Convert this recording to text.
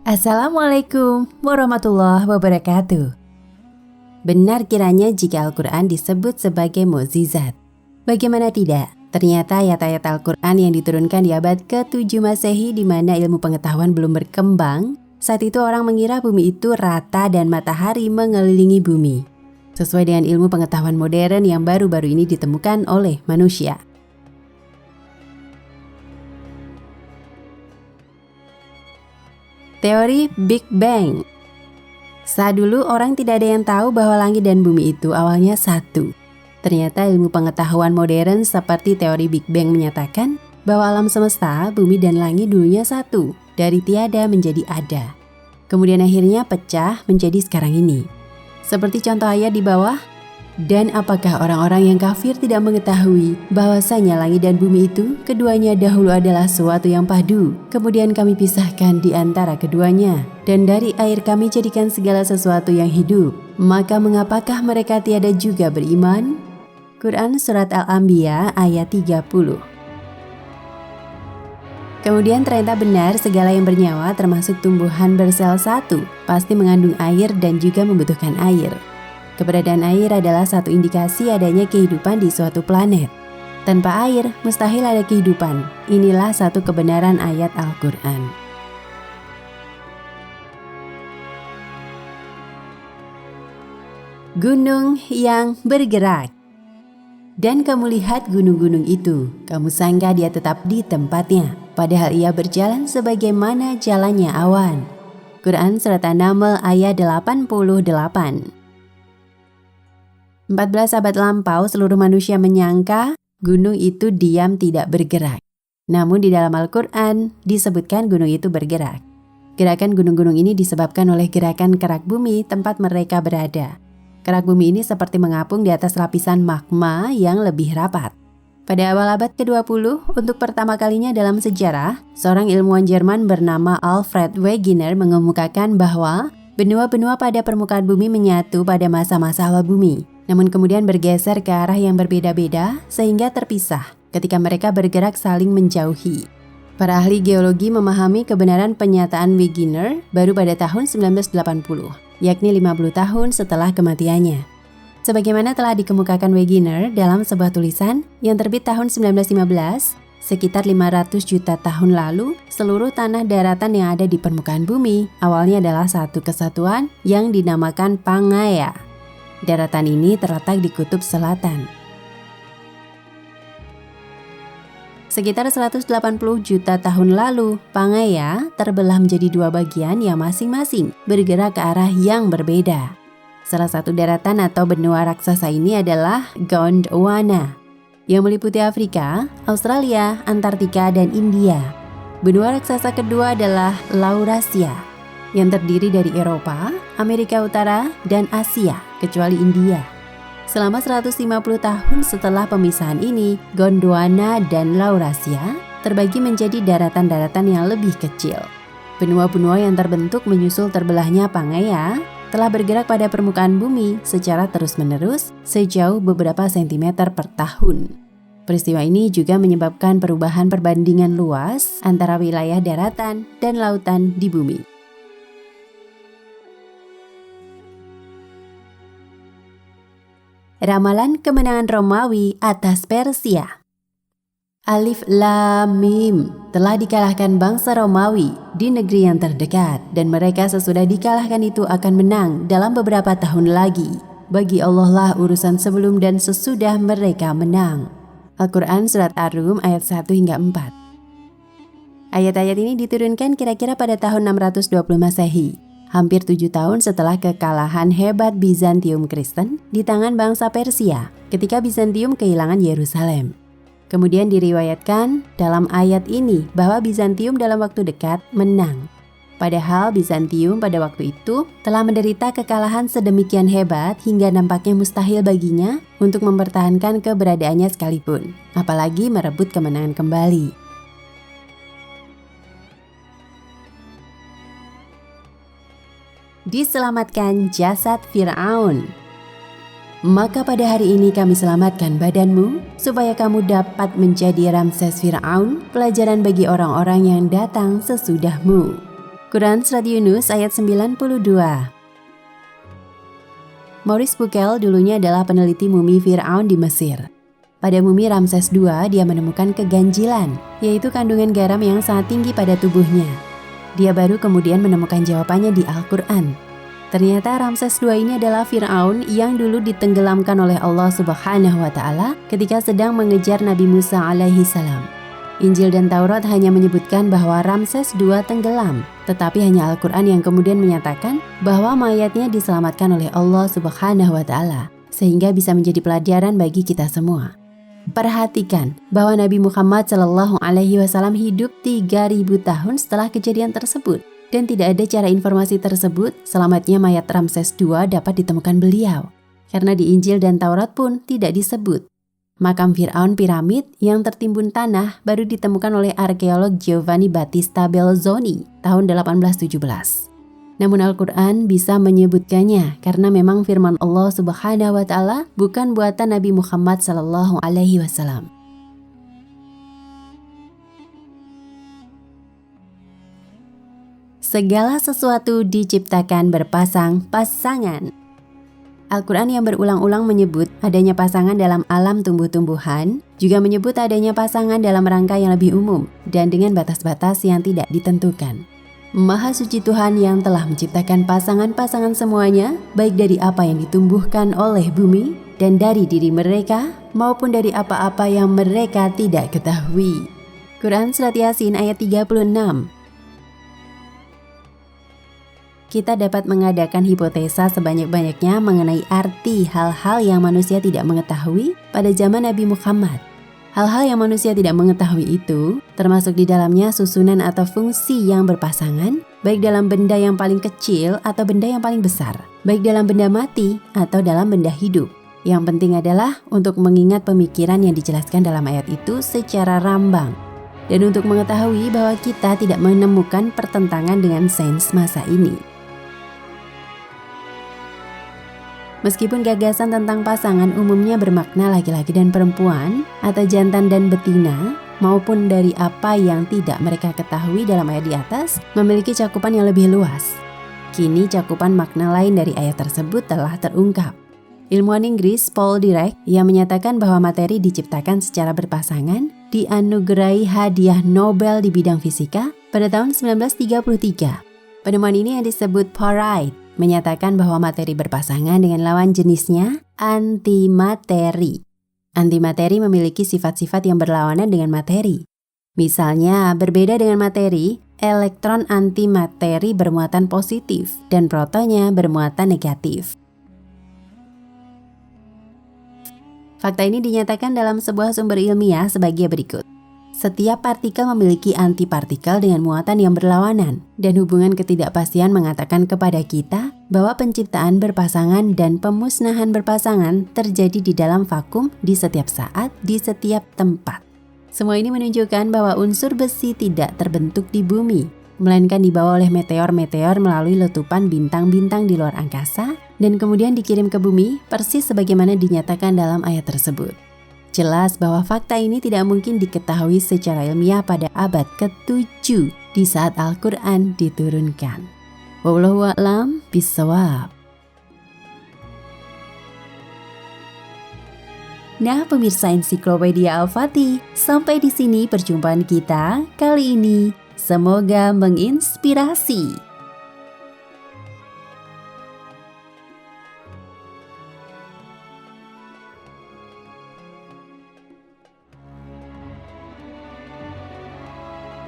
Assalamualaikum warahmatullahi wabarakatuh. Benar kiranya jika Al-Quran disebut sebagai mukjizat. Bagaimana tidak? Ternyata ayat-ayat Al-Quran yang diturunkan di abad ke-7 Masehi di mana ilmu pengetahuan belum berkembang, saat itu orang mengira bumi itu rata dan matahari mengelilingi bumi. Sesuai dengan ilmu pengetahuan modern yang baru-baru ini ditemukan oleh manusia. Teori Big Bang. Saat dulu orang tidak ada yang tahu bahwa langit dan bumi itu awalnya satu. Ternyata ilmu pengetahuan modern seperti teori Big Bang menyatakan bahwa alam semesta, bumi dan langit dulunya satu, dari tiada menjadi ada. Kemudian akhirnya pecah menjadi sekarang ini. Seperti contoh ayat di bawah, dan apakah orang-orang yang kafir tidak mengetahui bahwasanya langit dan bumi itu keduanya dahulu adalah suatu yang padu, kemudian kami pisahkan di antara keduanya, dan dari air kami jadikan segala sesuatu yang hidup, maka mengapakah mereka tiada juga beriman? Quran Surat Al-Anbiya ayat 30. Kemudian ternyata benar segala yang bernyawa termasuk tumbuhan bersel satu pasti mengandung air dan juga membutuhkan air. Keberadaan air adalah satu indikasi adanya kehidupan di suatu planet. Tanpa air, mustahil ada kehidupan. Inilah satu kebenaran ayat Al-Quran. Gunung yang bergerak. Dan kamu lihat gunung-gunung itu, kamu sangka dia tetap di tempatnya, padahal ia berjalan sebagaimana jalannya awan. Quran Surat An-Naml ayat 88. 14 abad lampau seluruh manusia menyangka gunung itu diam tidak bergerak. Namun di dalam Al-Quran disebutkan gunung itu bergerak. Gerakan gunung-gunung ini disebabkan oleh gerakan kerak bumi tempat mereka berada. Kerak bumi ini seperti mengapung di atas lapisan magma yang lebih rapat. Pada awal abad ke-20, untuk pertama kalinya dalam sejarah, seorang ilmuwan Jerman bernama Alfred Wegener mengemukakan bahwa benua-benua pada permukaan bumi menyatu pada masa-masa awal bumi. Namun kemudian bergeser ke arah yang berbeda-beda sehingga terpisah ketika mereka bergerak saling menjauhi. Para ahli geologi memahami kebenaran pernyataan Wegener baru pada tahun 1980, yakni 50 tahun setelah kematiannya. Sebagaimana telah dikemukakan Wegener dalam sebuah tulisan yang terbit tahun 1915, sekitar 500 juta tahun lalu, seluruh tanah daratan yang ada di permukaan bumi awalnya adalah satu kesatuan yang dinamakan Pangaea. Daratan ini terletak di kutub selatan. Sekitar 180 juta tahun lalu, Pangaea terbelah menjadi dua bagian yang masing-masing bergerak ke arah yang berbeda. Salah satu daratan atau benua raksasa ini adalah Gondwana, yang meliputi Afrika, Australia, Antartika, dan India. Benua raksasa kedua adalah Laurasia, yang terdiri dari Eropa, Amerika Utara, dan Asia, kecuali India. Selama 150 tahun setelah pemisahan ini, Gondwana dan Laurasia terbagi menjadi daratan-daratan yang lebih kecil. Benua-benua yang terbentuk menyusul terbelahnya Pangaea telah bergerak pada permukaan bumi secara terus-menerus sejauh beberapa sentimeter per tahun. Peristiwa ini juga menyebabkan perubahan perbandingan luas antara wilayah daratan dan lautan di bumi. Ramalan kemenangan Romawi atas Persia. Alif Lam Mim, telah dikalahkan bangsa Romawi di negeri yang terdekat, dan mereka sesudah dikalahkan itu akan menang dalam beberapa tahun lagi. Bagi Allah lah urusan sebelum dan sesudah mereka menang. Al-Quran Surat Ar-Rum ayat 1 hingga 4. Ayat-ayat ini diturunkan kira-kira pada tahun 620 Masehi. Hampir 7 tahun setelah kekalahan hebat Bizantium Kristen di tangan bangsa Persia ketika Bizantium kehilangan Yerusalem. Kemudian diriwayatkan dalam ayat ini bahwa Bizantium dalam waktu dekat menang. Padahal Bizantium pada waktu itu telah menderita kekalahan sedemikian hebat hingga nampaknya mustahil baginya untuk mempertahankan keberadaannya sekalipun, apalagi merebut kemenangan kembali. Diselamatkan jasad Fir'aun. Maka pada hari ini kami selamatkan badanmu, supaya kamu dapat menjadi Ramses Fir'aun, pelajaran bagi orang-orang yang datang sesudahmu. Quran Surat Yunus ayat 92. Maurice Bucaille dulunya adalah peneliti mumi Fir'aun di Mesir. Pada mumi Ramses II, dia menemukan keganjilan, yaitu kandungan garam yang sangat tinggi pada tubuhnya. Dia baru kemudian menemukan jawabannya di Al-Quran. Ternyata Ramses II ini adalah Fir'aun yang dulu ditenggelamkan oleh Allah Subhanahu wa Ta'ala ketika sedang mengejar Nabi Musa alaihi salam. Injil dan Taurat hanya menyebutkan bahwa Ramses II tenggelam, tetapi hanya Al-Quran yang kemudian menyatakan bahwa mayatnya diselamatkan oleh Allah Subhanahu wa Ta'ala, sehingga bisa menjadi pelajaran bagi kita semua. Perhatikan bahwa Nabi Muhammad SAW hidup 3000 tahun setelah kejadian tersebut, dan tidak ada cara informasi tersebut selamatnya mayat Ramses II dapat ditemukan beliau, karena di Injil dan Taurat pun tidak disebut. Makam Fir'aun piramid yang tertimbun tanah baru ditemukan oleh arkeolog Giovanni Battista Belzoni tahun 1817. Namun Al-Quran bisa menyebutkannya karena memang firman Allah Subhanahu wa Ta'ala bukan buatan Nabi Muhammad sallallahu alaihi wasallam. Segala sesuatu diciptakan berpasang-pasangan. Al-Quran yang berulang-ulang menyebut adanya pasangan dalam alam tumbuh-tumbuhan, juga menyebut adanya pasangan dalam rangka yang lebih umum dan dengan batas-batas yang tidak ditentukan. Maha suci Tuhan yang telah menciptakan pasangan-pasangan semuanya, baik dari apa yang ditumbuhkan oleh bumi dan dari diri mereka, maupun dari apa-apa yang mereka tidak ketahui. Quran Surat Yasin ayat 36. Kita dapat mengadakan hipotesa sebanyak-banyaknya mengenai arti hal-hal yang manusia tidak mengetahui pada zaman Nabi Muhammad. Hal-hal yang manusia tidak mengetahui itu termasuk di dalamnya susunan atau fungsi yang berpasangan, baik dalam benda yang paling kecil atau benda yang paling besar, baik dalam benda mati atau dalam benda hidup. Yang penting adalah untuk mengingat pemikiran yang dijelaskan dalam ayat itu secara rambang, dan untuk mengetahui bahwa kita tidak menemukan pertentangan dengan sains masa ini. Meskipun gagasan tentang pasangan umumnya bermakna laki-laki dan perempuan, atau jantan dan betina, maupun dari apa yang tidak mereka ketahui dalam ayat di atas, memiliki cakupan yang lebih luas. Kini cakupan makna lain dari ayat tersebut telah terungkap. Ilmuwan Inggris Paul Dirac yang menyatakan bahwa materi diciptakan secara berpasangan, dianugerahi hadiah Nobel di bidang fisika pada tahun 1933. Penemuan ini yang disebut Porite menyatakan bahwa materi berpasangan dengan lawan jenisnya antimateri. Antimateri memiliki sifat-sifat yang berlawanan dengan materi. Misalnya, berbeda dengan materi, elektron antimateri bermuatan positif dan protonnya bermuatan negatif. Fakta ini dinyatakan dalam sebuah sumber ilmiah sebagai berikut. Setiap partikel memiliki antipartikel dengan muatan yang berlawanan, dan hubungan ketidakpastian mengatakan kepada kita bahwa penciptaan berpasangan dan pemusnahan berpasangan terjadi di dalam vakum di setiap saat, di setiap tempat. Semua ini menunjukkan bahwa unsur besi tidak terbentuk di bumi, melainkan dibawa oleh meteor-meteor melalui letupan bintang-bintang di luar angkasa, dan kemudian dikirim ke bumi persis sebagaimana dinyatakan dalam ayat tersebut. Jelas bahwa fakta ini tidak mungkin diketahui secara ilmiah pada abad ke-7 di saat Al-Quran diturunkan. Wallahu a'lam bishawab. Nah, pemirsa Ensiklopedia Al-Fatih, sampai di sini perjumpaan kita kali ini. Semoga menginspirasi.